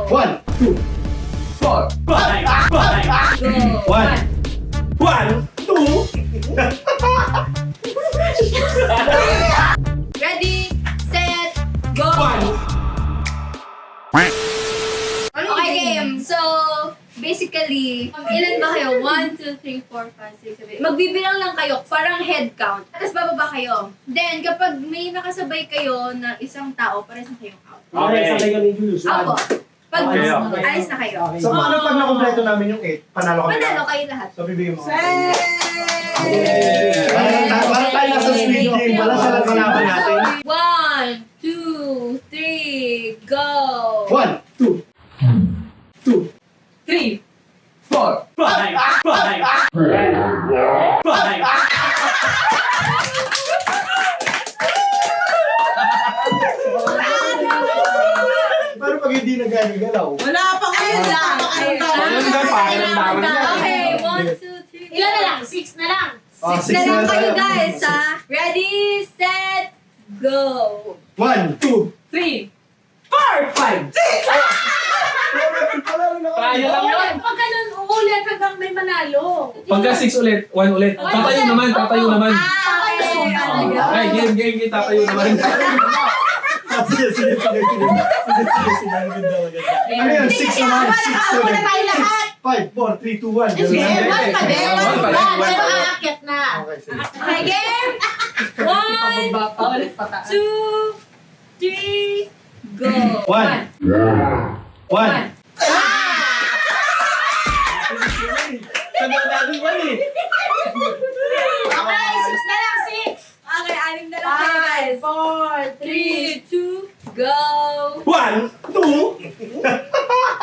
1, 2, 4, 5, 5. Go. 1, 1, 2. Ready, set, go. 1. Okay, game. So, basically, ilan ba kayo? 1, 2, 3, 4, 5, 6, 7. Magbibilang lang kayo, parang head count. Tapos bababa kayo. Then, kapag may nakasabay kayo na isang tao, pares na kayong out. Okay, sabay kami Julius. Apo. Pag Okay, okay. alis na kayo. Okay. So, paano pag nakompleto namin yung 8? Panalo kami. Manalo kayo lahat. So, bibigyan mo. Yay! Parang tayo nasa Squid Game. Wala siya lang kalaban natin. 1, 2, 3, go! 1, 2, 2, 3. 4, 5, 5, 5. Paano pag hindi nagagalaw? Wala pa kayo lang. Okay, 1, 2, 3. Ilan na lang? 6 na lang. Oh, 6 na lang kayo guys, ha? Ready, set, go! 1, 2, 3, 4, 5. Kaya lang Ulit. Pag ganun, ulit hanggang may manalo. Pagka 6 ulit, 1 ulit. Tatayo naman, tatayo naman. Ay, game, tatayo naman. Sige, sige, sige, sige. Sige, sige, ganda, maganda. Ano yan? 6 naman, 6, 7, 5, 4, 3, 2, 1. Sige, Ganun lang. 1 pa din. One pa din, one pa Pero din. aakyat na. Okay, sige. Okay, game! 1, 2, 3, go! 1, 1. Tanda-tanda ba eh? Okay, 6 na lang, 6. Okay, 6 na lang kayo guys. 4, 3, 2, go! 1, 2.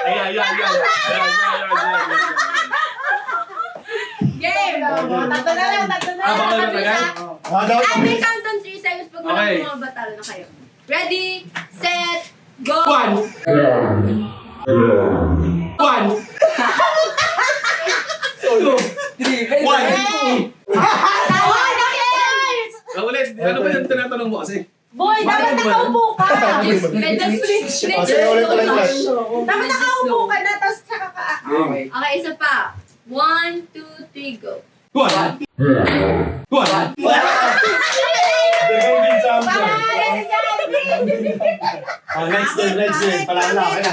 Ayan. Game! Tatlo na lang. Abang na tagal. Daw Ay, may countdown 3 seconds pag Okay. mga batalo na kayo. Ready, set, go! 1. 1. 2. 3. 1. Tawa na guys! Ulit, ano ba yung tinatanong mo kasi? Boy, dapat nakaupo ka. Medyo switch. Sige, ulit ulit. Dapat nakaupo ka na, tapos tsaka ka. Okay. Okay, isa pa. 1, 2, 3, go. 1. 1. Next game. Palala ka na.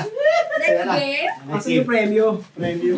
Next game. Kasi yung premyo. Preview.